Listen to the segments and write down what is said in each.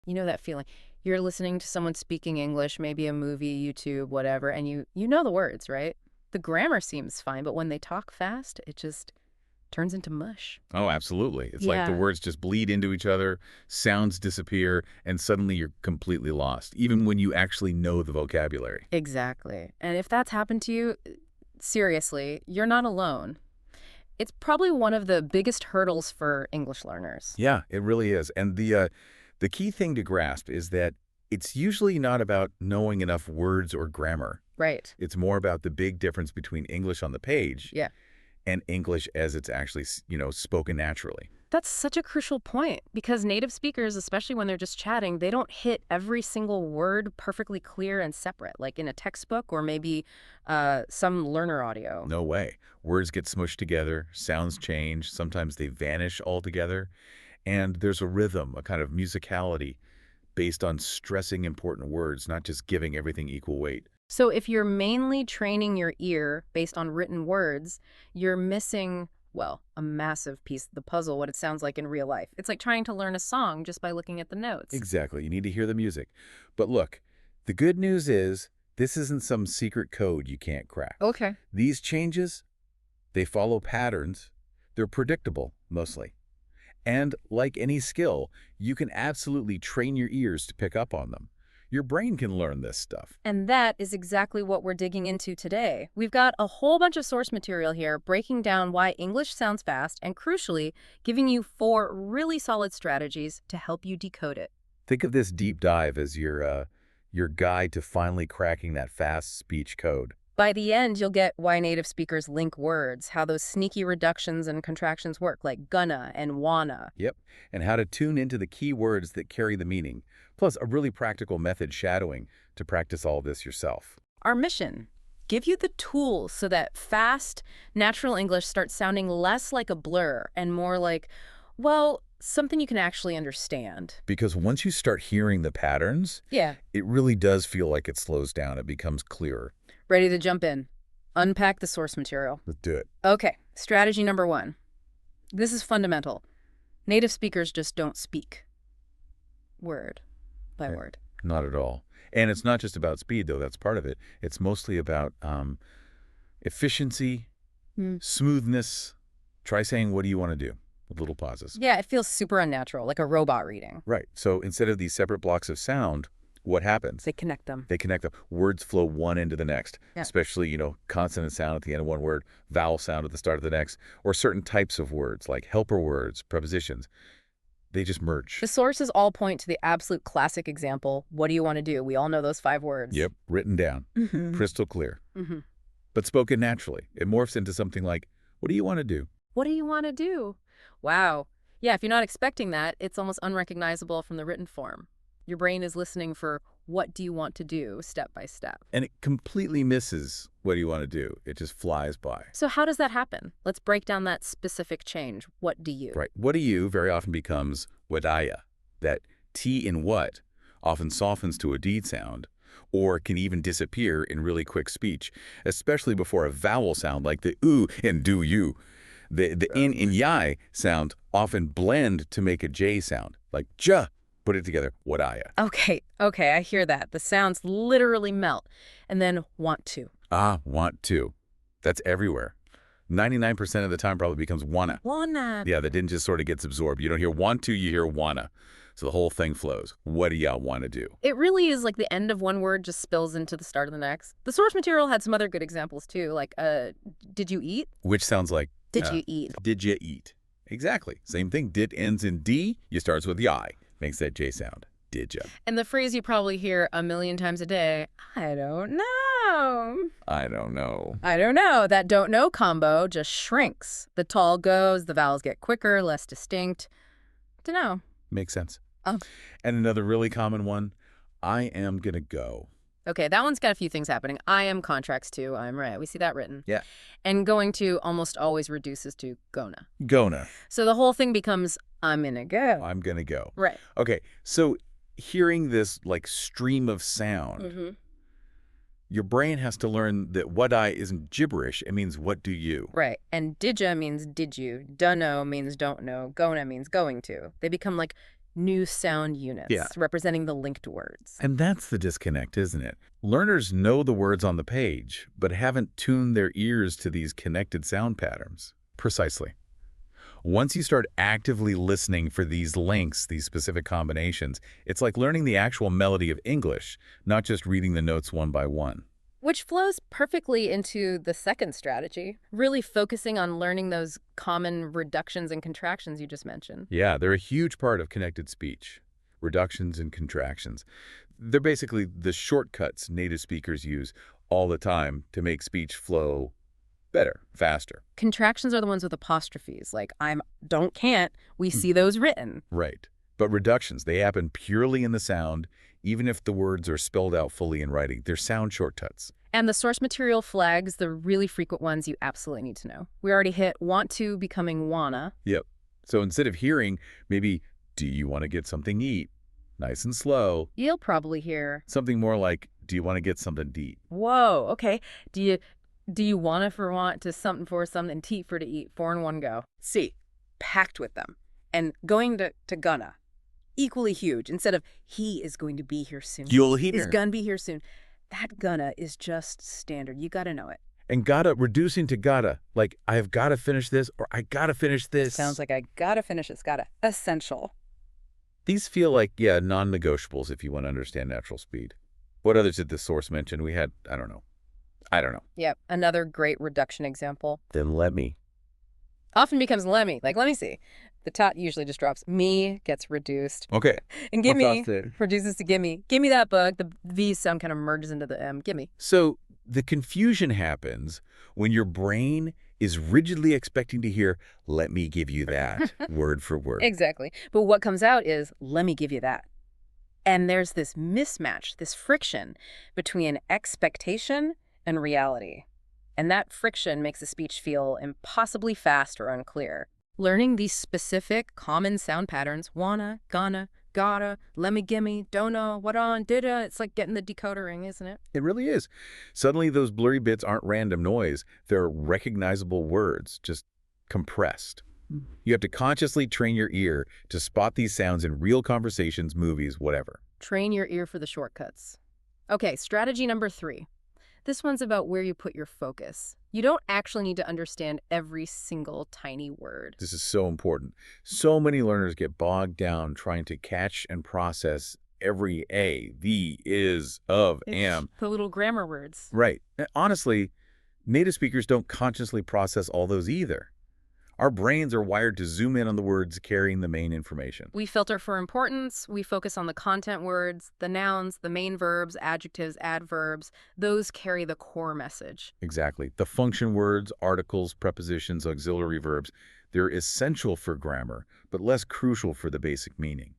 You know that feeling. You're listening to someone speaking English, maybe a movie, YouTube, whatever, and you know the words, right? The grammar seems fine, but when they talk fast, it just turns into mush. Oh, absolutely. It's like the Yeah. words just bleed into each other, sounds disappear, and suddenly you're completely lost, even when you actually know the vocabulary. Exactly. And if that's happened to you, seriously, you're not alone. It's probably one of the biggest hurdles for English learners. Yeah, it really is. And the key thing to grasp is that it's usually not about knowing enough words or grammar. Right. It's more about the big difference between English on the page Yeah. and English as it's actually, spoken naturally. That's such a crucial point because native speakers, especially when they're just chatting, they don't hit every single word perfectly clear and separate, like in a textbook or maybe some learner audio. No way. Words get smushed together, sounds change, sometimes they vanish altogether, and there's a rhythm, a kind of musicality based on stressing important words, not just giving everything equal weight. So if you're mainly training your ear based on written words, you're missing, well, a massive piece of the puzzle, what it sounds like in real life. It's like trying to learn a song just by looking at the notes. Exactly. You need to hear the music. But look, the good news is this isn't some secret code you can't crack. Okay. These changes, they follow patterns. They're predictable, mostly. And like any skill, you can absolutely train your ears to pick up on them. Your brain can learn this stuff. And that is exactly what we're digging into today. We've got a whole bunch of source material here breaking down why English sounds fast and, crucially, giving you 4 really solid strategies to help you decode it. Think of this deep dive as your guide to finally cracking that fast speech code. By the end, you'll get why native speakers link words, how those sneaky reductions and contractions work, like gonna and wanna. Yep, and how to tune into the key words that carry the meaning, plus a really practical method shadowing to practice all this yourself. Our mission: give you the tools so that fast, natural English starts sounding less like a blur and more like, well, something you can actually understand. Because once you start hearing the patterns, Yeah. it really does feel like it slows down. It becomes clearer. Ready to jump in. Unpack the source material. Let's do it. Okay, strategy number 1. This is fundamental. Native speakers just don't speak word by Right. word. Not at all. And it's not just about speed, though. That's part of it. It's mostly about efficiency, smoothness. Try saying, what do you want to do? With little pauses. Yeah, it feels super unnatural, like a robot reading. Right. So instead of these separate blocks of sound, what happens? They connect them. They connect them. Words flow one into the next, Yeah. especially, consonant sound at the end of one word, vowel sound at the start of the next, or certain types of words like helper words, prepositions. They just merge. The sources all point to the absolute classic example. What do you want to do? We all know those 5 words. Yep, written down, Mm-hmm. crystal clear, Mm-hmm. but spoken naturally. It morphs into something like, what do you want to do? What do you want to do? Wow. Yeah, if you're not expecting that, it's almost unrecognizable from the written form. Your brain is listening for what do you want to do step by step. And it completely misses what do you want to do. It just flies by. So how does that happen? Let's break down that specific change. What do you? Right. What do you very often becomes Whaddaya. That T in what often softens to a D sound, or can even disappear in really quick speech, especially before a vowel sound like the oo in do you. The in and yai sound often blend to make a J sound, like ja. Put it together, Whaddaya. Okay, I hear that. The sounds literally melt. And then want to. Ah, want to. That's everywhere. 99% of the time probably becomes wanna. Wanna. Yeah, that didn't just sort of gets absorbed. You don't hear want to, you hear wanna. So the whole thing flows. What do y'all want to do? It really is like the end of one word just spills into the start of the next. The source material had some other good examples too, like, did you eat? Which sounds like, Did you eat? did you eat? Exactly. Same thing. Did ends in D. You starts with the I. Makes that J sound. Did ya? And the phrase you probably hear a million times a day, I don't know. I don't know. I don't know. That don't know combo just shrinks. The tall goes, the vowels get quicker, less distinct. Dunno. Makes sense. Oh. And another really common one, I am gonna go. Okay, that one's got a few things happening. I am contracts to, I'm right. We see that written. Yeah. And going to almost always reduces to gonna. Gonna. So the whole thing becomes, I'm gonna go. I'm gonna go. Right. Okay, so hearing this like stream of sound, Mm-hmm. your brain has to learn that Whaddaya isn't gibberish. It means what do you? Right. And didja means did you. Dunno means don't know. Gonna means going to. They become like new sound units Yeah. representing the linked words. And that's the disconnect, isn't it? Learners know the words on the page, but haven't tuned their ears to these connected sound patterns. Precisely. Once you start actively listening for these links, these specific combinations, it's like learning the actual melody of English, not just reading the notes one by one. Which flows perfectly into the second strategy, really focusing on learning those common reductions and contractions you just mentioned. Yeah, they're a huge part of connected speech. Reductions and contractions. They're basically the shortcuts native speakers use all the time to make speech flow better, faster. Contractions are the ones with apostrophes, like I'm, don't, can't. We see those written. Right. But reductions, they happen purely in the sound, even if the words are spelled out fully in writing. They're sound shortcuts. And the source material flags, the really frequent ones you absolutely need to know. We already hit want to becoming wanna. Yep. So instead of hearing, maybe, do you want to get something to eat? Nice and slow. You'll probably hear, Something more like, do you want to get something to eat? whoa, okay. Do you wanna for want to something for something, teat for to eat, four in one go? C, packed with them. And going to gonna, equally huge. Instead of he is going to be here soon. You'll hear. Is gonna be here soon. That gonna is just standard. You gotta know it. And gotta, reducing to gotta, like I've got to finish this or I gotta finish this. Sounds like I gotta finish this, gotta. Essential. These feel like, yeah, non-negotiables if you want to understand natural speed. What others did this source mention? We had, I don't know. Yep, another great reduction example. Then let me. Often becomes let me. Like, let me see. The tot usually just drops. Me gets reduced. Okay. And gimme I'll toss it. reduces to gimme. Gimme that bug. The V sound kind of merges into the M. Gimme. So the confusion happens when your brain is rigidly expecting to hear, let me give you that, word for word. Exactly. But what comes out is, let me give you that. And there's this mismatch, this friction between expectation and reality. And that friction makes the speech feel impossibly fast or unclear. Learning these specific common sound patterns, wanna, gonna, gotta, lemme, gimme, don't know, what on, dida, it's like getting the decoder ring, isn't it? It really is. Suddenly those blurry bits aren't random noise. They're recognizable words, just compressed. You have to consciously train your ear to spot these sounds in real conversations, movies, whatever. Train your ear for the shortcuts. Okay, strategy number 3. This one's about where you put your focus. You don't actually need to understand every single tiny word. This is so important. So many learners get bogged down trying to catch and process every a, the, is, of, am. The little grammar words. Right. And honestly, native speakers don't consciously process all those either. Our brains are wired to zoom in on the words carrying the main information. We filter for importance. We focus on the content words, the nouns, the main verbs, adjectives, adverbs. Those carry the core message. Exactly. The function words, articles, prepositions, auxiliary verbs, they're essential for grammar, but less crucial for the basic meaning.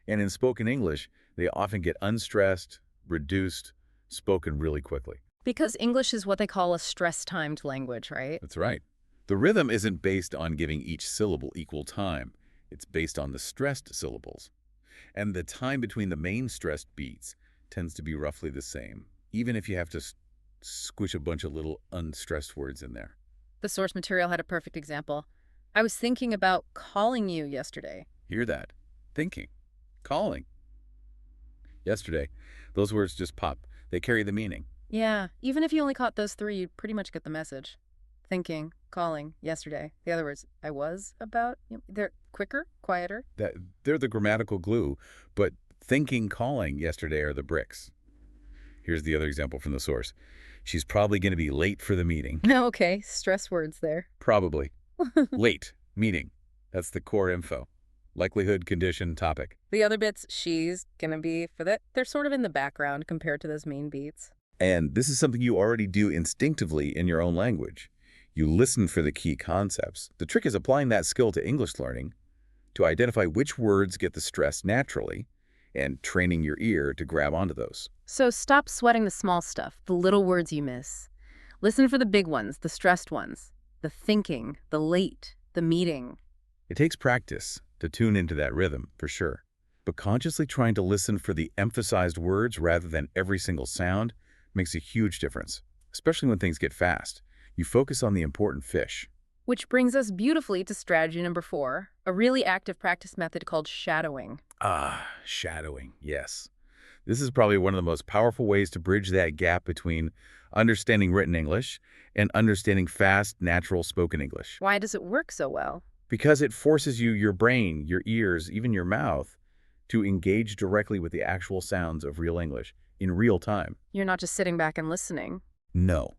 And in spoken English, they often get unstressed, reduced, spoken really quickly. Because English is what they call a stress-timed language, right? That's right. The rhythm isn't based on giving each syllable equal time. It's based on the stressed syllables. And the time between the main stressed beats tends to be roughly the same, even if you have to squish a bunch of little unstressed words in there. The source material had a perfect example. I was thinking about calling you yesterday. Hear that? Thinking. Calling. Yesterday. Those words just pop. They carry the meaning. Yeah, even if you only caught those 3, you'd pretty much get the message. Thinking, calling, yesterday. The other words, I was, about, they're quicker, quieter. They're the grammatical glue, but thinking, calling, yesterday are the bricks. Here's the other example from the source. She's probably going to be late for the meeting. Okay, stress words there. Probably. Late, meeting. That's the core info. Likelihood, condition, topic. The other bits, she's gonna be for that. They're sort of in the background compared to those main beats. And this is something you already do instinctively in your own language. You listen for the key concepts. The trick is applying that skill to English learning to identify which words get the stress naturally and training your ear to grab onto those. So stop sweating the small stuff, the little words you miss. Listen for the big ones, the stressed ones, the thinking, the late, the meeting. It takes practice to tune into that rhythm, for sure. But consciously trying to listen for the emphasized words rather than every single sound makes a huge difference, especially when things get fast. You focus on the important fish. Which brings us beautifully to strategy number 4, a really active practice method called shadowing. Shadowing, yes. This is probably one of the most powerful ways to bridge that gap between understanding written English and understanding fast, natural spoken English. Why does it work so well? Because it forces your brain, your ears, even your mouth, to engage directly with the actual sounds of real English in real time. You're not just sitting back and listening. No.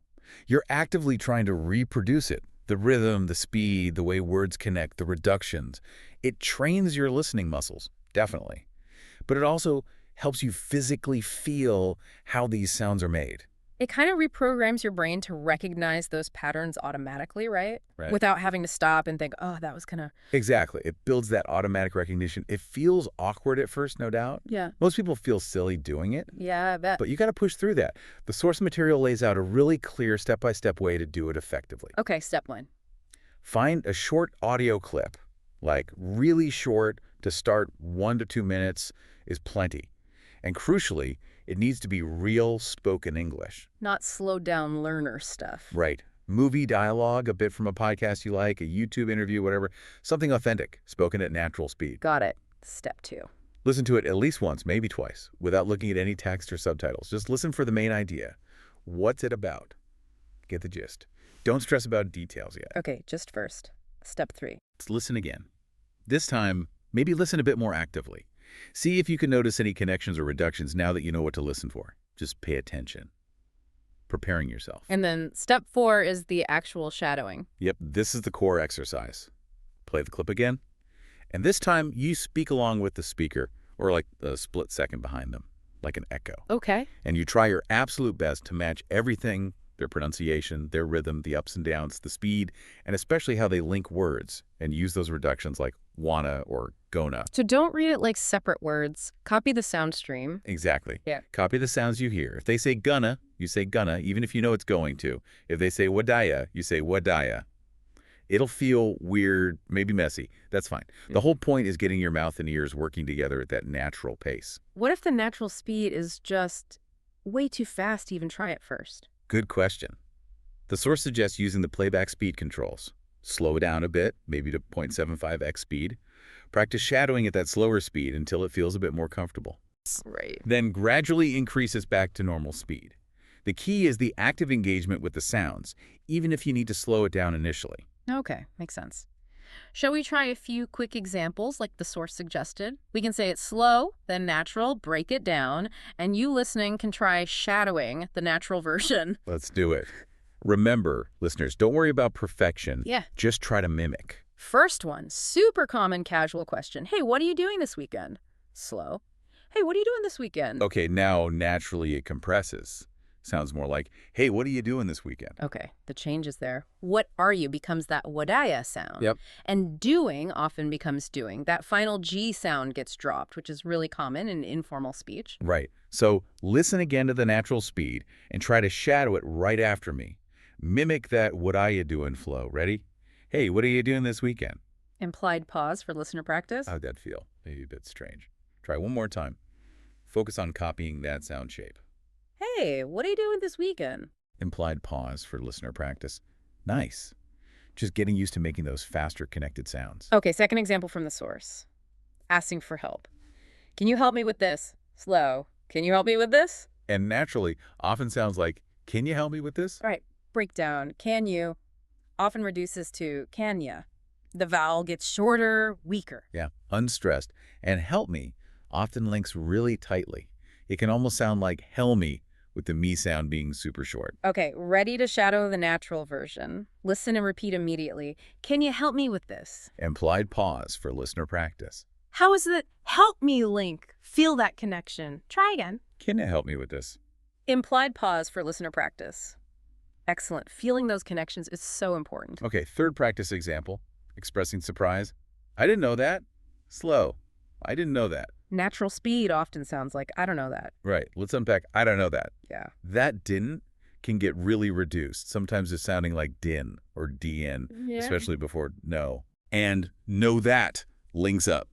You're actively trying to reproduce it. The rhythm, the speed, the way words connect, the reductions. It trains your listening muscles, definitely. But it also helps you physically feel how these sounds are made. It kind of reprograms your brain to recognize those patterns automatically, right? Right. Without having to stop and think, oh, that was kind of... Exactly. It builds that automatic recognition. It feels awkward at first, no doubt. Yeah. Most people feel silly doing it. Yeah, I bet. But you got to push through that. The source material lays out a really clear step-by-step way to do it effectively. Okay, step 1. Find a short audio clip, like really short to start 1 to 2 minutes is plenty. And crucially, it needs to be real spoken English. Not slowed down learner stuff. Right. Movie dialogue, a bit from a podcast you like, a YouTube interview, whatever. Something authentic, spoken at natural speed. Got it. Step 2. Listen to it at least once, maybe twice, without looking at any text or subtitles. Just listen for the main idea. What's it about? Get the gist. Don't stress about details yet. Okay, just first. Step 3. Let's listen again. This time, maybe listen a bit more actively. See if you can notice any connections or reductions now that you know what to listen for. Just pay attention. Preparing yourself. And then step 4 is the actual shadowing. Yep, this is the core exercise. Play the clip again. And this time, you speak along with the speaker, or like a split second behind them, like an echo. Okay. And you try your absolute best to match everything, their pronunciation, their rhythm, the ups and downs, the speed, and especially how they link words, and use those reductions like wanna or gonna. So don't read it like separate words. Copy the sound stream. Exactly. Yeah. Copy the sounds you hear. If they say gonna, you say gonna, even if you know it's going to. If they say Whaddaya, you say Whaddaya. It'll feel weird, maybe messy. That's fine. The whole point is getting your mouth and ears working together at that natural pace. What if the natural speed is just way too fast to even try it first? Good question. The source suggests using the playback speed controls. Slow down a bit, maybe to 0.75x speed. Practice shadowing at that slower speed until it feels a bit more comfortable. Right. Then gradually increases back to normal speed. The key is the active engagement with the sounds, even if you need to slow it down initially. Okay, makes sense. Shall we try a few quick examples like the source suggested? We can say it slow, then natural, break it down, and you listening can try shadowing the natural version. Let's do it. Remember, listeners, don't worry about perfection. Yeah. Just try to mimic. First one, super common casual question. Hey, what are you doing this weekend? Slow. Hey, what are you doing this weekend? Okay, now naturally it compresses. Sounds more like, hey, what are you doing this weekend? Okay, the change is there. What are you becomes that Whaddaya sound. Yep. And doing often becomes doing. That final G sound gets dropped, which is really common in informal speech. Right. So listen again to the natural speed and try to shadow it right after me. Mimic that what are you doing flow. Ready? Hey, what are you doing this weekend? Implied pause for listener practice. How'd that feel? Maybe a bit strange. Try one more time. Focus on copying that sound shape. Hey, what are you doing this weekend? Implied pause for listener practice. Nice. Just getting used to making those faster connected sounds. Okay, second example from the source. Asking for help. Can you help me with this? Slow. Can you help me with this? And naturally, often sounds like, can you help me with this? All right, breakdown. Can you often reduces to can ya. The vowel gets shorter, weaker. Yeah, unstressed. And help me often links really tightly. It can almost sound like hell me, with the me sound being super short. Okay, ready to shadow the natural version. Listen and repeat immediately. Can you help me with this? Implied pause for listener practice. How is the help me link? Feel that connection. Try again. Can you help me with this? Implied pause for listener practice. Excellent. Feeling those connections is so important. Okay, third practice example. Expressing surprise. I didn't know that. Slow. I didn't know that. Natural speed often sounds like, I don't know that. Right. Let's unpack. I don't know that. Yeah. That didn't can get really reduced. Sometimes it's sounding like din or dn, especially before no. And know that links up.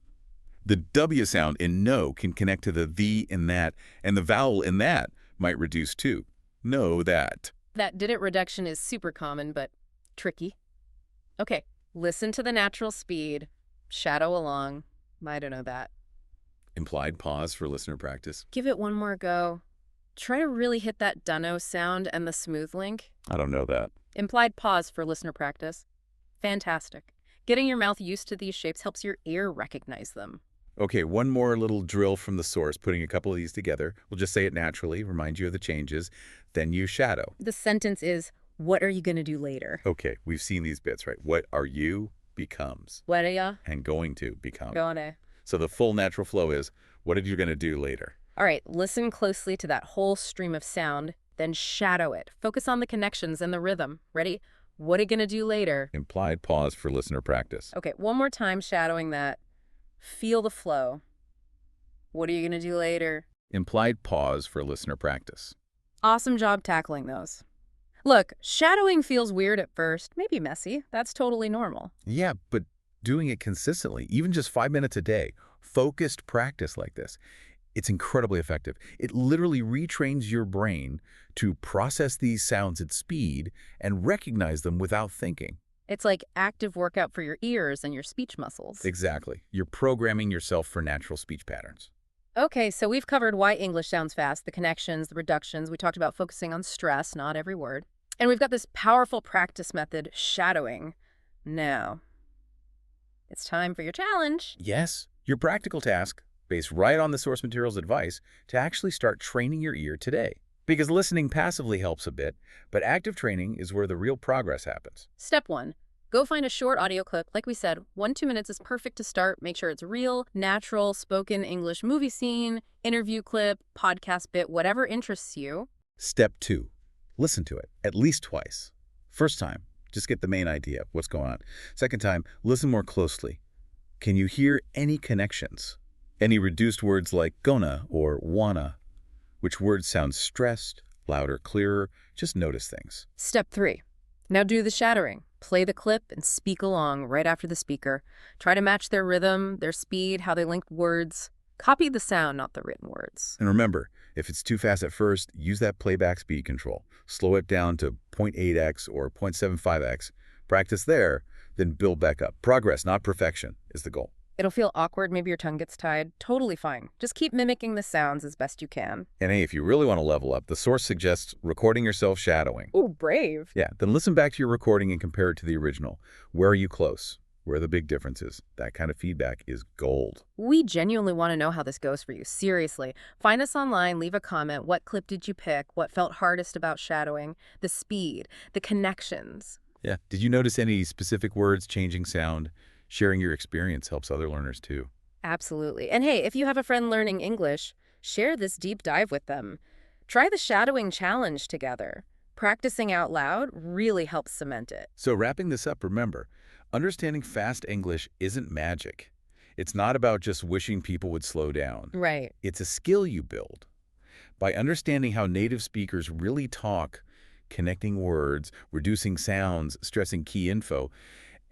The W sound in no can connect to the in that, and the vowel in that might reduce too. Know that. That didn't reduction is super common, but tricky. Okay, listen to the natural speed, shadow along. I don't know that. Implied pause for listener practice. Give it one more go. Try to really hit that dunno sound and the smooth link. I don't know that. Implied pause for listener practice. Fantastic. Getting your mouth used to these shapes helps your ear recognize them. Okay, one more little drill from the source, putting a couple of these together. We'll just say it naturally, remind you of the changes, then use shadow. The sentence is, what are you going to do later? Okay, we've seen these bits, right? What are you becomes. Whaddaya. And going to become. Whaddaya. So the full natural flow is, what are you going to do later? All right, listen closely to that whole stream of sound, then shadow it. Focus on the connections and the rhythm. Ready? What are you going to do later? Implied pause for listener practice. Okay, one more time shadowing that. Feel the flow. What are you going to do later? Implied pause for listener practice. Awesome job tackling those. Look, shadowing feels weird at first, maybe messy. That's totally normal. Yeah, but doing it consistently, even just 5 minutes a day, focused practice like this, it's incredibly effective. It literally retrains your brain to process these sounds at speed and recognize them without thinking. It's like active workout for your ears and your speech muscles. Exactly. You're programming yourself for natural speech patterns. Okay, so we've covered why English sounds fast, the connections, the reductions. We talked about focusing on stress, not every word. And we've got this powerful practice method, shadowing. Now, it's time for your challenge. Yes, your practical task, based right on the source material's advice, to actually start training your ear today. Because listening passively helps a bit, but active training is where the real progress happens. Step 1. Go find a short audio clip. Like we said, 1-2 minutes is perfect to start. Make sure it's real, natural, spoken English movie scene, interview clip, podcast bit, whatever interests you. Step 2. Listen to it, at least twice. First time, just get the main idea of what's going on. Second time, listen more closely. Can you hear any connections? Any reduced words like gonna or wanna? Which words sound stressed, louder, clearer? Just notice things. Step 3. Now do the shadowing. Play the clip and speak along right after the speaker. Try to match their rhythm, their speed, how they link words. Copy the sound, not the written words. And remember, if it's too fast at first, use that playback speed control. Slow it down to 0.8x or 0.75x. Practice there, then build back up. Progress, not perfection, is the goal. It'll feel awkward, maybe your tongue gets tied. Totally fine. Just keep mimicking the sounds as best you can. And hey, if you really want to level up, the source suggests recording yourself shadowing. Ooh, brave. Yeah, then listen back to your recording and compare it to the original. Where are you close? Where are the big differences? That kind of feedback is gold. We genuinely want to know how this goes for you. Seriously. Find us online, leave a comment. What clip did you pick? What felt hardest about shadowing? The speed, the connections. Yeah, did you notice any specific words changing sound? Sharing your experience helps other learners too. Absolutely. And hey, if you have a friend learning English, share this deep dive with them. Try the shadowing challenge together. Practicing out loud really helps cement it. So wrapping this up, remember, understanding fast English isn't magic. It's not about just wishing people would slow down. Right. It's a skill you build. By understanding how native speakers really talk, connecting words, reducing sounds, stressing key info,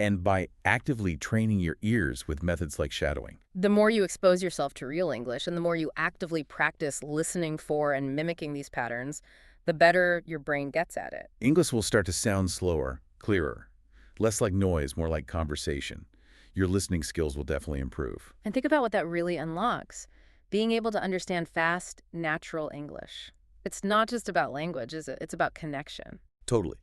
and by actively training your ears with methods like shadowing. The more you expose yourself to real English and the more you actively practice listening for and mimicking these patterns, the better your brain gets at it. English will start to sound slower, clearer, less like noise, more like conversation. Your listening skills will definitely improve. And think about what that really unlocks. Being able to understand fast, natural English. It's not just about language, is it? It's about connection. Totally.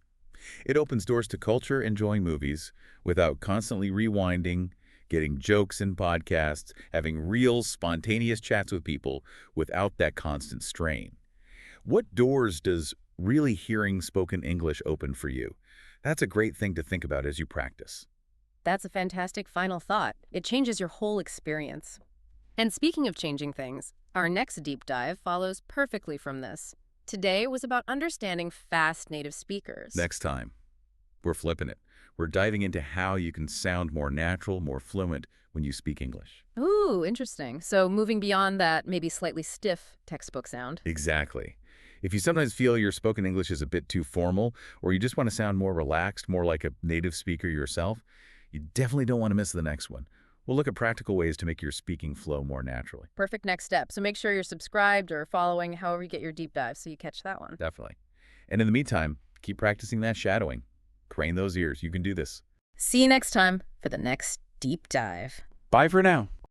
It opens doors to culture, enjoying movies, without constantly rewinding, getting jokes in podcasts, having real, spontaneous chats with people without that constant strain. What doors does really hearing spoken English open for you? That's a great thing to think about as you practice. That's a fantastic final thought. It changes your whole experience. And speaking of changing things, our next deep dive follows perfectly from this. Today was about understanding fast native speakers. Next time, we're flipping it. We're diving into how you can sound more natural, more fluent when you speak English. Ooh, interesting. So moving beyond that maybe slightly stiff textbook sound. Exactly. If you sometimes feel your spoken English is a bit too formal, or you just want to sound more relaxed, more like a native speaker yourself, you definitely don't want to miss the next one. We'll look at practical ways to make your speaking flow more naturally. Perfect next step. So make sure you're subscribed or following however you get your deep dive so you catch that one. Definitely. And in the meantime, keep practicing that shadowing. Crane those ears. You can do this. See you next time for the next deep dive. Bye for now.